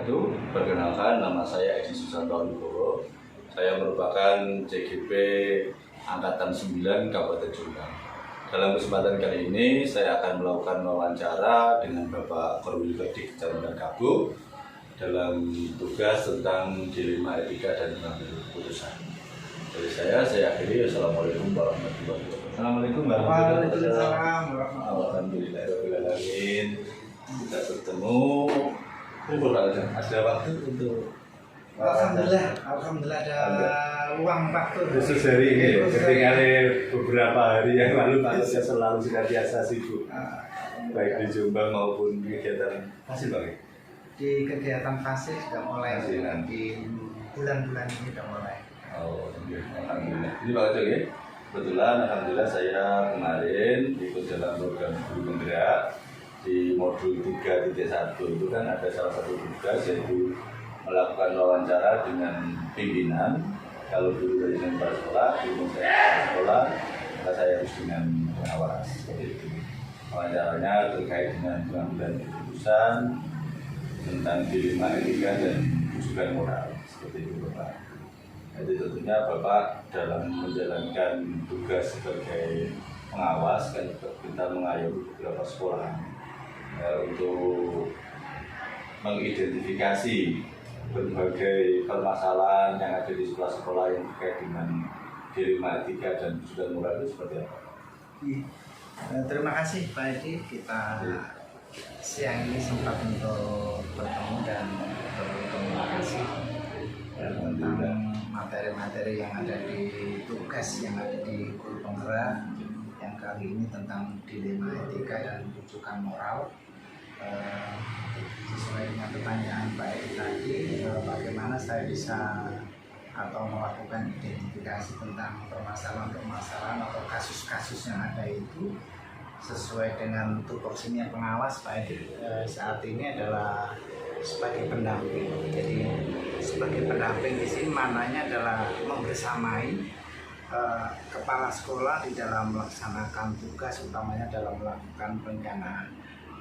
wabarakatuh. Perkenalkan, nama saya Edi Susanto Wibowo. Saya merupakan CGP Angkatan 9 Kabupaten Jombang. Dalam kesempatan kali ini, saya akan melakukan wawancara dengan Bapak Korwil Kodik Kecamatan Kabuh dalam tugas tentang dilema etika dan pengambilan keputusan. Dari saya akhiri. Assalamualaikum warahmatullahi wabarakatuh. Assalamualaikum warahmatullahi wabarakatuh. Alhamdulillahirrahmanirrahim. Kita bertemu. Ada waktu untuk Alhamdulillah ada luang waktu khusus hari ini. Ketika beberapa hari yang lalu Pak saya selalu senantiasa sibuk, baik di Jombang maupun kegiatan hasil Bang. Di kegiatan fase sudah mulai di bulan-bulan ini sudah mulai. Oh, alhamdulillah. Ini Pak Kecil ya. Kebetulan alhamdulillah saya kemarin ikut dalam program guru penggerak di modul 3.1 itu kan ada salah satu tugas yaitu melakukan wawancara dengan pimpinan. Kalau dulu dengan kepala sekolah, dulu saya kepala sekolah, maka saya harus dengan pengawas seperti itu. Wawancaranya terkait dengan pengambilan keputusan tentang dilema etika dan rujukan moral seperti itu Bapak. Jadi tentunya Bapak dalam menjalankan tugas sebagai pengawas kan kita mengayomi beberapa sekolah untuk mengidentifikasi berbagai permasalahan yang ada di sekolah-sekolah yang terkait dengan dilema etika dan rujukan moral itu seperti apa? Terima kasih Pak Edi, kita siang ini sempat untuk bertemu dan berkomunikasi tentang materi-materi yang ada di tugas yang ada di guru penggerak yang kali ini tentang dilema etika dan rujukan moral. Sesuai dengan pertanyaan Pak Edi tadi, bagaimana saya bisa atau melakukan identifikasi tentang permasalahan-permasalahan atau kasus-kasus yang ada itu sesuai dengan tupoksinya pengawas Pak Edi saat ini adalah sebagai pendamping. Jadi sebagai pendamping di sini maknanya adalah membersamai kepala sekolah di dalam melaksanakan tugas, utamanya dalam melakukan perencanaan.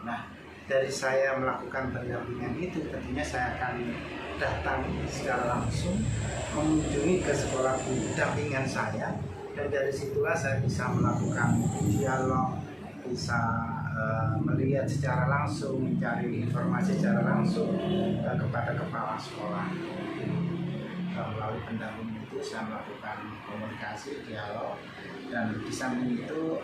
Nah, dari saya melakukan pendampingan itu tentunya saya akan datang secara langsung mengunjungi ke sekolah pendampingan saya, dan dari situlah saya bisa melakukan dialog, bisa melihat secara langsung, mencari informasi secara langsung kepada kepala sekolah. Melalui pendampingan itu saya melakukan komunikasi, dialog, dan di samping itu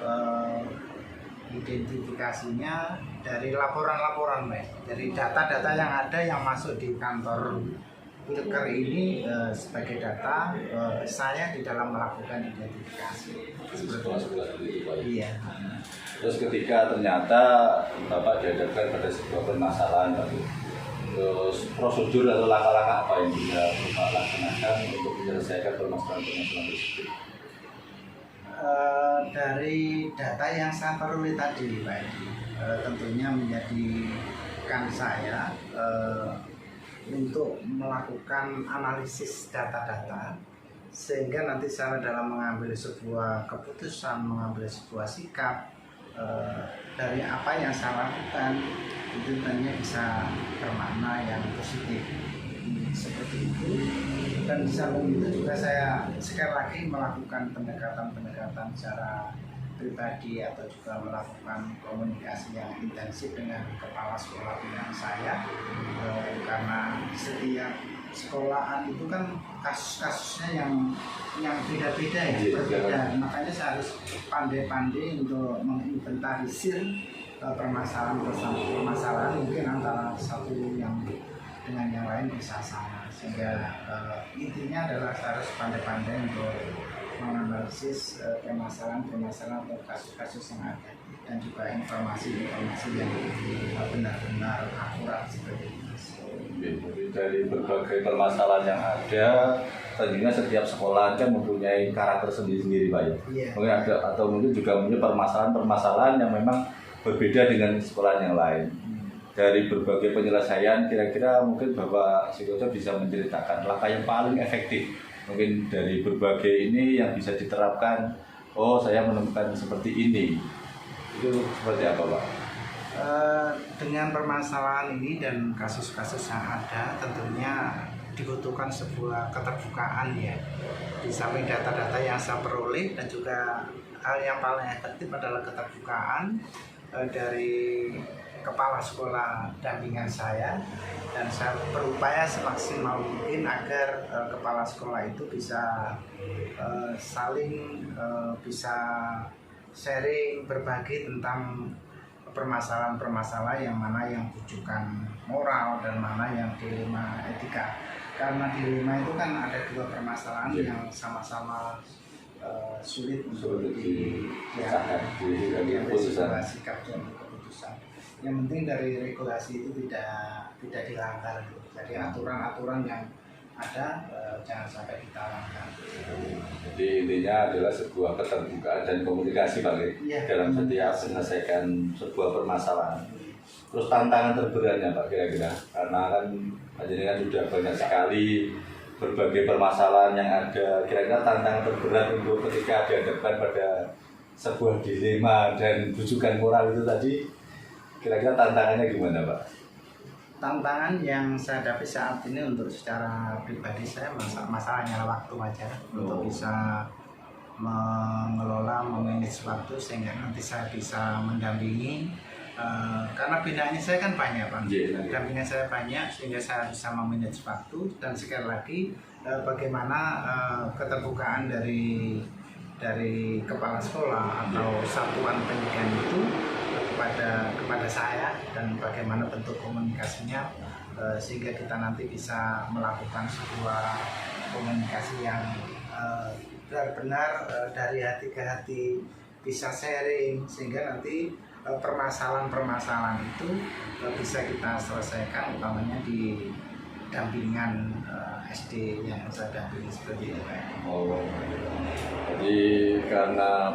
identifikasinya dari laporan-laporan, dari data-data yang ada yang masuk di kantor Wilker ini sebagai data saya di dalam melakukan identifikasi. Iya. Terus ketika ternyata Bapak dihadapkan pada sebuah permasalahan, terus prosedur atau langkah-langkah apa yang bisa Bapak laksanakan untuk menyelesaikan permasalahan-permasalahan tersebut? Dari data yang saya peroleh tadi Pak Edi, tentunya menjadikan saya untuk melakukan analisis data-data sehingga nanti saya dalam mengambil sebuah keputusan, mengambil sebuah sikap dari apa yang saya lakukan itu tentunya bisa bermakna yang positif seperti itu. Dan di samping itu juga saya sekali lagi melakukan pendekatan secara pribadi atau juga melakukan komunikasi yang intensif dengan kepala sekolah pilihan saya, karena setiap sekolahan itu kan kasus-kasusnya yang beda-beda ya, berbeda. Makanya saya harus pandai-pandai untuk menginventarisir permasalahan mungkin antara satu yang dengan yang lain bisa sama, sehingga intinya adalah harus pandai-pandai untuk menganalisis permasalahan atau kasus-kasus yang ada, dan juga informasi-informasi yang benar-benar akurat seperti itu. Jadi dari berbagai permasalahan yang ada, tentunya setiap sekolah kan mempunyai karakter sendiri-sendiri Pak ya. Iya. Mungkin ada atau mungkin juga punya permasalahan-permasalahan yang memang berbeda dengan sekolah yang lain. Dari berbagai penyelesaian, kira-kira mungkin Bapak Sikoco bisa menceritakan langkah yang paling efektif mungkin dari berbagai ini yang bisa diterapkan. Oh, saya menemukan seperti ini. Itu seperti apa Pak? Dengan permasalahan ini dan kasus-kasus yang ada, tentunya dibutuhkan sebuah keterbukaan ya. Di samping data-data yang saya peroleh, dan juga hal yang paling efektif adalah keterbukaan dari kepala sekolah dampingan saya, dan saya berupaya semaksimal mungkin agar kepala sekolah itu bisa saling bisa sharing, berbagi tentang permasalahan-permasalahan yang mana yang rujukan moral dan mana yang dilema etika. Karena dilema itu kan ada dua permasalahan yang sama-sama sulit untuk diambil sebuah sikap dan keputusan. Yang penting dari regulasi itu tidak dilanggar. Jadi aturan-aturan yang ada jangan sampai kita langgar. Jadi intinya adalah sebuah keterbukaan dan komunikasi Pak dalam setiap menyelesaikan sebuah permasalahan. Terus tantangan terberatnya Pak kira-kira, karena kan kan sudah banyak sekali berbagai permasalahan yang ada. Kira-kira tantangan terberat untuk ketika dihadapkan pada sebuah dilema dan rujukan moral itu tadi, kira-kira tantangannya gimana Pak? Tantangan yang saya hadapi saat ini untuk secara pribadi saya masalahnya waktu aja untuk bisa mengelola, memanage waktu sehingga nanti saya bisa mendampingi, karena binaannya saya kan banyak Pak, dampingan saya banyak sehingga saya bisa memanage waktu. Dan sekali lagi bagaimana keterbukaan dari kepala sekolah atau satuan pendidikan itu kepada saya, dan bagaimana bentuk komunikasinya sehingga kita nanti bisa melakukan sebuah komunikasi yang benar-benar dari hati ke hati, bisa sharing sehingga nanti permasalahan-permasalahan itu bisa kita selesaikan, utamanya di dampingan SD yang saya dampingi seperti itu. Jadi karena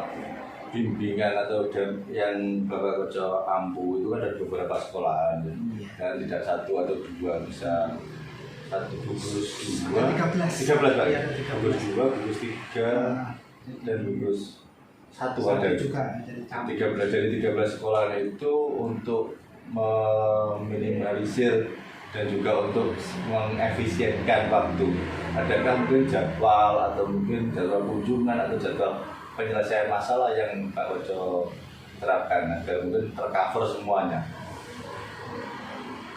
bimbingan atau yang Bapak Koco ampu itu kan ada beberapa sekolahan dan tidak satu atau dua, bisa satu gugus dua, 13 Pak, gugus dua, gugus tiga, dan gugus satu ada juga 13. Jadi 13 sekolahan itu untuk meminimalisir dan juga untuk mengefisienkan waktu. Adakah mungkin jadwal atau mungkin jadwal kunjungan atau jadwal penyelesaian masalah yang Pak Koco terapkan agar mungkin tercover semuanya?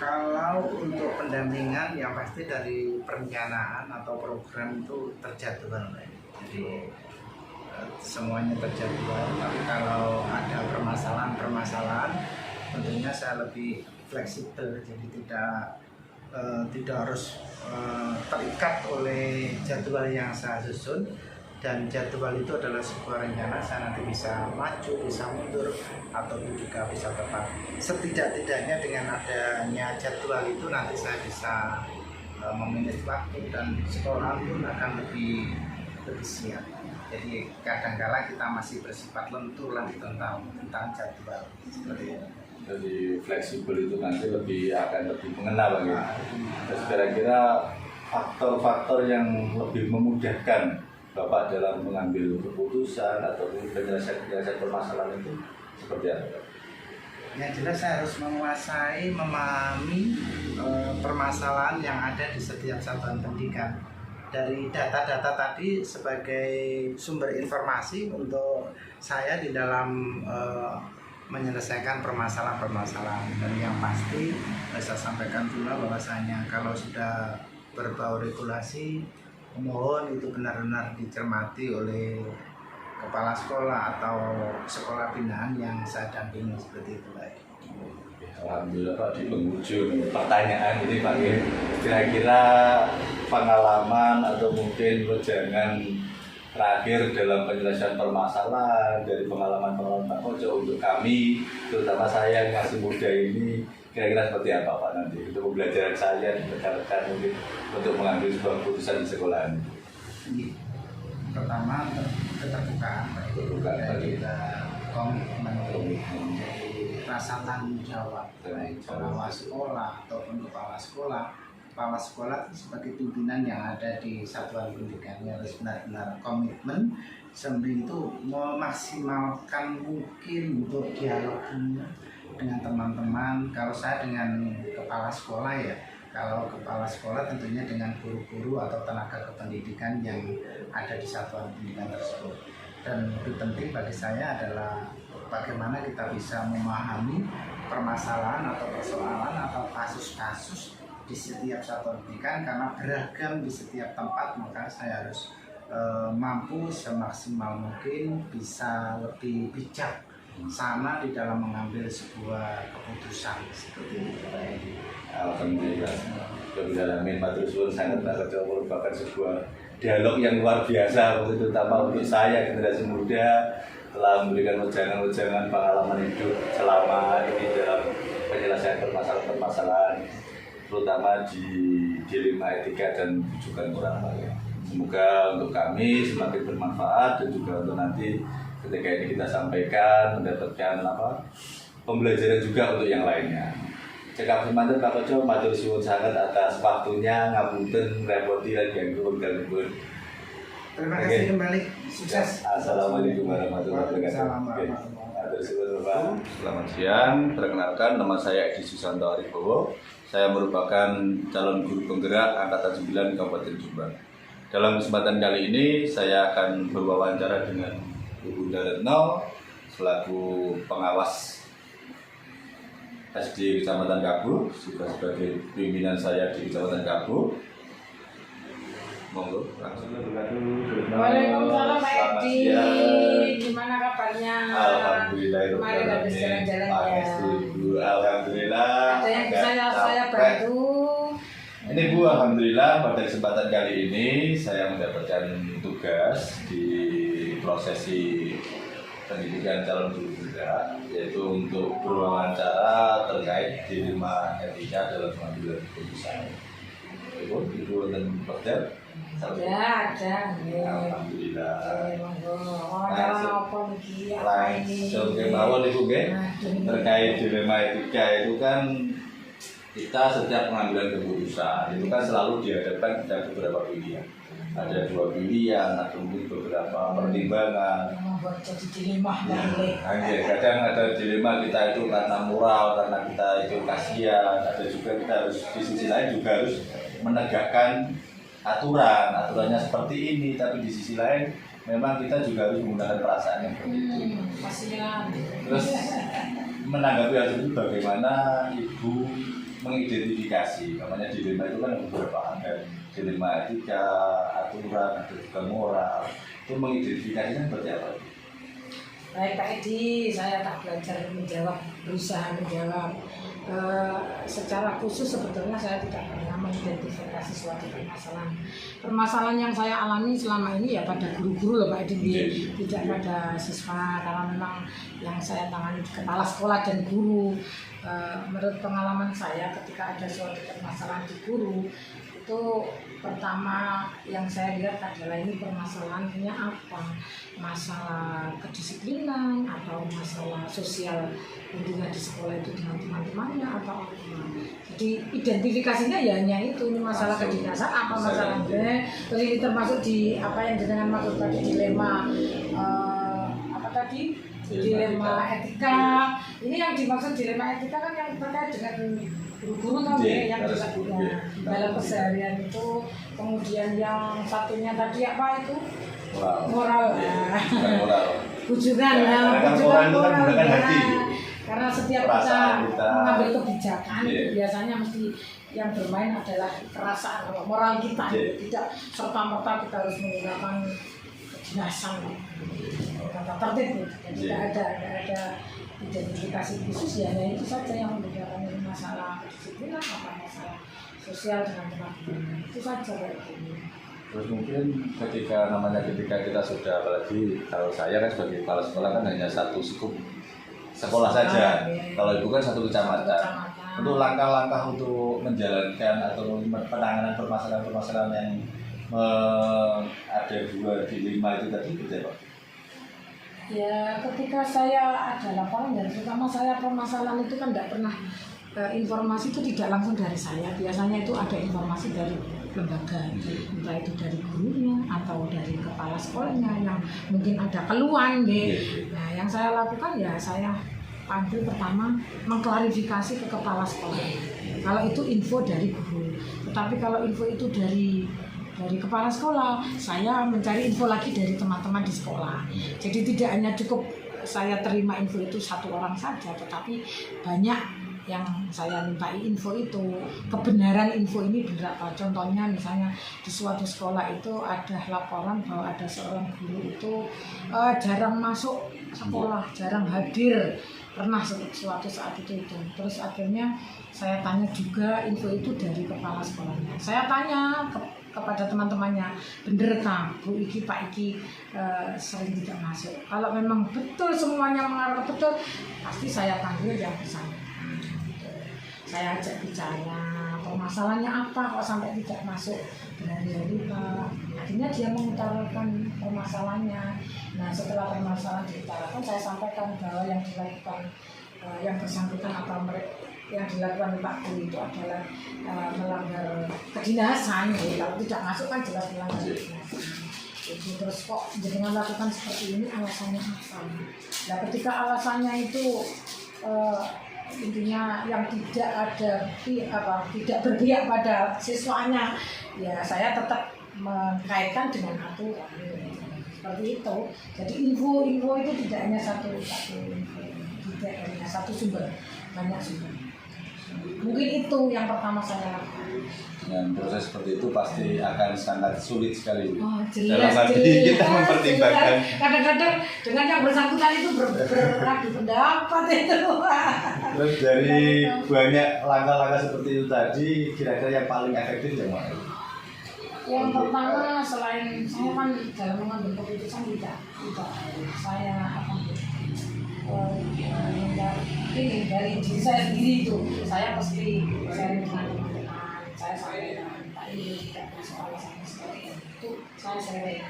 Kalau untuk pendampingan yang pasti dari perencanaan atau program itu terjadwal, jadi semuanya terjadwal. Tapi kalau ada permasalahan tentunya saya lebih fleksibel, jadi tidak harus terikat oleh jadwal yang saya susun. Dan jadwal itu adalah sebuah rencana, saya nanti bisa maju, bisa mundur, ataupun juga bisa tetap. Setidak-tidaknya dengan adanya jadwal itu nanti saya bisa memanage waktu, dan sekolah pun akan lebih siap. Jadi kadang-kala kita masih bersifat lentur lagi tentang jadwal seperti itu. Jadi fleksibel itu nanti akan lebih mengena Bang. Terus kira-kira faktor-faktor yang lebih memudahkan Bapak dalam mengambil keputusan atau penyelesaian permasalahan itu seperti apa? Yang jelas saya harus menguasai, memahami permasalahan yang ada di setiap satuan pendidikan. Dari data-data tadi sebagai sumber informasi untuk saya di dalam menyelesaikan permasalahan-permasalahan. Dan yang pasti saya sampaikan pula bahwasanya kalau sudah berbau regulasi, mohon itu benar-benar dicermati oleh kepala sekolah atau sekolah binaan yang saya dampingi seperti itu Pak. Alhamdulillah Pak, di penghujung pertanyaan ini Pak, kira-kira pengalaman atau mungkin wejangan terakhir dalam penyelesaian permasalahan dari pengalaman Pak Koco untuk kami, terutama saya yang masih muda ini, kira-kira seperti apa Pak nanti untuk pembelajaran saya dan rekan-rekan mungkin untuk mengambil sebuah keputusan di sekolah ini? Pertama, keterbukaan Pak. Kita komitmen, rasa tanggung jawab baik pengawas sekolah ataupun kepala sekolah kepala sekolah sebagai pimpinan yang ada di satuan pendidikannya harus benar-benar komitmen sambil itu memaksimalkan mungkin untuk dialognya dengan teman-teman. Kalau saya dengan kepala sekolah ya, kalau kepala sekolah tentunya dengan guru-guru atau tenaga kependidikan yang ada di satuan pendidikan tersebut. Dan lebih penting bagi saya adalah bagaimana kita bisa memahami permasalahan atau persoalan atau kasus-kasus di setiap satuan pendidikan, karena beragam di setiap tempat, maka saya harus mampu semaksimal mungkin bisa lebih bijak sama di dalam mengambil sebuah keputusan seperti itu. Alhamdulillah. Alamin matur suwun sangat merupakan sebuah dialog yang luar biasa, terutama untuk saya generasi muda, telah memberikan wejangan-wejangan pengalaman hidup selama ini dalam penyelesaian permasalahan-permasalahan, terutama di dilema etika dan rujukan moral. Semoga untuk kami semakin bermanfaat dan juga untuk nanti ketika ini kita sampaikan mendapatkan pembelajaran juga untuk yang lainnya. Cekap semangat Pak Koco, matur suwun sangat atas waktunya, ngapunten repoti lan ganggu wekdalipun. Terima kasih kembali, sukses. Assalamualaikum warahmatullahi wabarakatuh. Selamat siang, perkenalkan nama saya Edi Susanto Aribowo. Saya merupakan calon guru penggerak Angkatan 9 Kabupaten Jombang. Dalam kesempatan kali ini saya akan berwawancara dengan Ibu Retno selaku pengawas SD Kecamatan Kabu, juga sebagai pimpinan saya di Kecamatan Kabu. Monggo langsung. Waalaikumsalam Pak Edi, gimana kabarnya? Alhamdulillah. Kemarin habis jalan-jalan ya. Alhamdulillah. Ada yang bisa saya bantu? Ini Bu, alhamdulillah pada kesempatan kali ini saya mendapatkan tugas di prosesi pendidikan calon guru penggerak, yaitu untuk berwawancara terkait dilema etika dalam pengambilan keputusan. Ibu dan Dokter. Ada. Alhamdulillah. Langsung ke bawah Ibu terkait dilema etika itu kan kita setiap pengambilan keputusan itu kan selalu dihadapkan dengan beberapa pilihan. Ada 2 pilihan atau mungkin beberapa pertimbangan. Membuat jadi dilema. Kadang ada dilema kita itu karena moral, karena kita itu kasihan. Ada juga kita harus di sisi lain juga harus menegakkan aturannya seperti ini, tapi di sisi lain memang kita juga harus menggunakan perasaan yang begitu. Terus menanggapi hal itu bagaimana Ibu mengidentifikasi, namanya dilema itu kan beberapa ada dilema etika, aturan, ada juga moral. Itu mengidentifikasinya seperti apa? Baik Pak Edi, saya tak belajar berusaha menjawab. Secara khusus sebetulnya saya tidak pernah mengidentifikasi suatu permasalahan. Permasalahan yang saya alami selama ini ya pada guru-guru loh Pak Edi, tidak pada siswa, karena memang yang saya tangani kepala sekolah dan guru. Menurut pengalaman saya ketika ada suatu permasalahan di guru, itu pertama yang saya lihat adalah ini permasalahannya apa, masalah kedisiplinan atau masalah sosial lingkungan di sekolah itu dengan teman-temannya atau apa. Jadi identifikasinya ya hanya itu, ini masalah kedinasan apa masalahnya. Terus ini termasuk di apa yang dengan maksud tadi dilema dilema etika. Ini yang dimaksud dilema etika kan yang terkait dengan guru-guru yang disebutnya dalam keseharian itu. Kemudian yang satunya tadi apa itu? Moral. Bujukan moral. Karena setiap kita mengambil kebijakan biasanya mesti yang bermain adalah perasaan atau moral kita. Tidak serta-merta kita harus menggunakan kedinasan, kata tertib. Jadi tidak ada identifikasi khusus, ya hanya itu saja yang membedakan masalah kedisiplinan apa masalah sosial dengan teman-teman. Itu saja kayak gini. Terus mungkin ketika kita sudah, apalagi kalau saya kan sebagai kepala sekolah kan hanya satu skup sekolah saja. Kalau Ibu kan satu kecamatan. Untuk langkah-langkah untuk menjalankan atau penanganan permasalahan-permasalahan yang ada 2 dilema itu tadi gitu Pak? Ya ketika saya ada laporan dan terutama saya permasalahan itu kan tidak pernah informasi itu tidak langsung dari saya, biasanya itu ada informasi dari lembaga, entah itu dari gurunya atau dari kepala sekolahnya yang mungkin ada keluhan deh. Nah, yang saya lakukan ya saya panggil pertama mengklarifikasi ke kepala sekolah. Kalau itu info dari guru, tetapi kalau info itu dari kepala sekolah, saya mencari info lagi dari teman-teman di sekolah. Jadi tidak hanya cukup saya terima info itu satu orang saja, tetapi banyak yang saya mintai info itu, kebenaran info ini benar apa. Contohnya misalnya di suatu sekolah itu ada laporan bahwa ada seorang guru itu jarang masuk sekolah, jarang hadir, pernah suatu saat itu. Terus akhirnya saya tanya juga info itu dari kepala sekolahnya. Saya tanya kepada teman-temannya, bener kah Bu Iki, Pak Iki sering tidak masuk? Kalau memang betul semuanya mengarah ke betul, pasti saya panggil yang bersangkutan. Saya ajak bicara, permasalahannya apa kok sampai tidak masuk berhari-hari Pak. Akhirnya dia mengutarakan permasalahannya. Nah, setelah permasalahan diutarakan, saya sampaikan bahwa yang dilakukan yang bersangkutan atau yang dilakukan Pak Guru itu adalah melanggar kedinasan. Kalau tidak masuk kan jelas melanggar kedinasan. Terus kok jangan lakukan seperti ini, alasannya apa? Nah, ketika alasannya itu intinya yang tidak berpihak pada siswanya, ya saya tetap mengkaitkan dengan aturan seperti itu. Jadi info itu tidak hanya satu info, tidak hanya satu sumber, banyak sumber. Mungkin itu yang pertama saya lakukan. Dengan proses seperti itu pasti akan sangat sulit sekali. Oh, dalam arti kita mempertimbangkan. Kadang-kadang dengan yang bersangkutan itu beradu pendapat itu. Terus dari banyak langkah-langkah seperti itu tadi, kira-kira yang paling efektif yang mana? Yang pertama, selain saya kan dalam mengambil keputusan tidak saya ini dari diri saya sendiri itu, saya pasti sharing dengan teman-teman, saya sampaikan Pak ini tidak masuk alasan seperti itu, saya sharing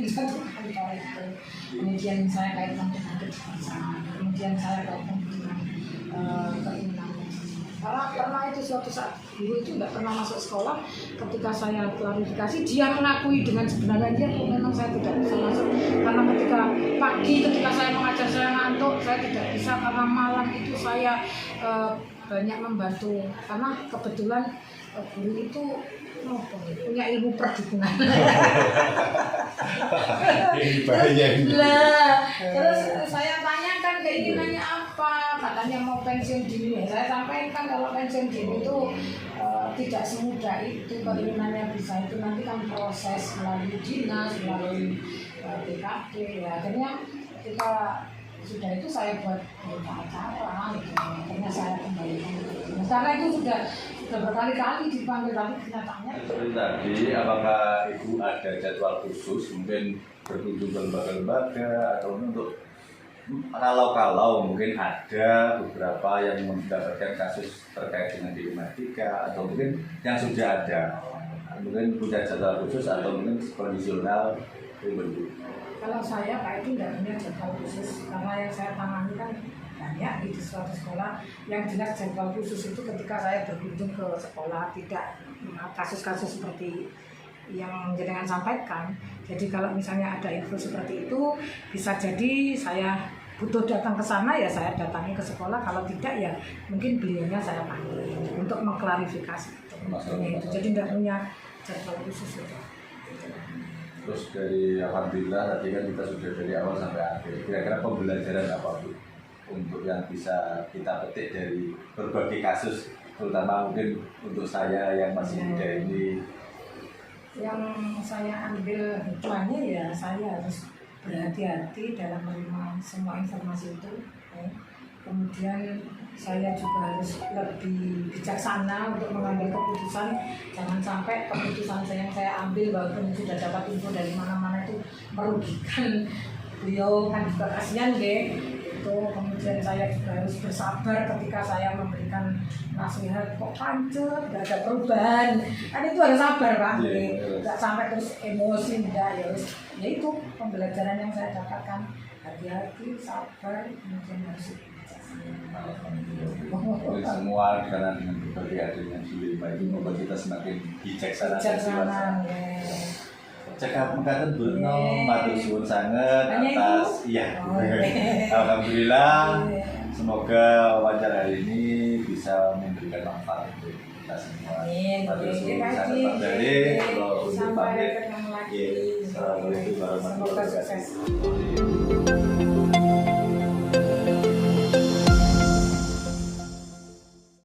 satu kantor itu, kemudian saya kaitkan dengan kebiasaan, kemudian saya kaitkan dengan keinginan. Karena pernah itu suatu saat guru itu nggak pernah masuk sekolah, ketika saya klarifikasi dia mengakui dengan sebenarnya dia memang saya tidak bisa masuk karena ketika saya mengajar saya ngantuk, saya tidak bisa karena malam itu saya banyak membantu karena kebetulan guru itu punya ilmu perdukunan. Terus saya tanyakan keinginannya apa, katanya mau pensiun dini. Saya sampaikan kalau pensiun dini itu tidak semudah itu, keinginannya bisa itu nanti kan proses melalui dinas, melalui PKD. Ya, akhirnya ketika sudah itu saya buat acara gitu. Akhirnya saya kembalikan karena itu sudah berkali-kali dipanggil, tapi kenyataannya seperti tadi, apakah Ibu ada jadwal khusus mungkin berkunjung ke lembaga-lembaga atau untuk kalau mungkin ada beberapa yang mendapatkan kasus terkait dengan dilematika atau mungkin yang sudah ada mungkin punya jadwal khusus atau mungkin kondisional Ibu? Kalau saya Pak itu tidak punya jadwal khusus karena yang saya tangani kan banyak di suatu sekolah. Yang jelas jadwal khusus itu ketika saya berkunjung ke sekolah, tidak kasus-kasus seperti yang jenengan sampaikan. Jadi kalau misalnya ada info seperti itu, bisa jadi saya butuh datang ke sana, ya saya datangi ke sekolah. Kalau tidak ya mungkin beliaunya saya panggil untuk mengklarifikasi itu. Jadi tidak punya jadwal khusus itu. Terus dari alhamdulillah tadi kan kita sudah dari awal sampai akhir. Kira-kira pembelajaran apa Bu untuk yang bisa kita petik dari berbagai kasus, terutama mungkin untuk saya yang masih muda ini? Yang saya ambil hikmahnya ya saya harus berhati-hati dalam menerima semua informasi itu. Kemudian saya juga harus lebih bijaksana untuk mengambil keputusan. Jangan sampai keputusan yang saya ambil walaupun sudah dapat info dari mana-mana itu merugikan beliau, kan juga kasihan deh. Itu kemudian saya juga harus bersabar ketika saya memberikan nasihat, kok pancet, gak ada perubahan. Kan itu harus sabar Pak, nggak sampai terus emosi, enggak ya. Ya itu pembelajaran yang saya dapatkan, hati-hati, sabar, kemudian harus bijaksana. Mungkin semua karena dengan berbagai adanya dilema itu membuat kita semakin bijaksana dan dewasa. Cekap mengatakan Bruno, matur suwun sangat atas alhamdulillah. Semoga wawancara hari ini bisa memberikan manfaat untuk kita semua. Matur suwun sangat Pak Dali. Kalau untuk pamit, assalamualaikum warahmatullahi wabarakatuh.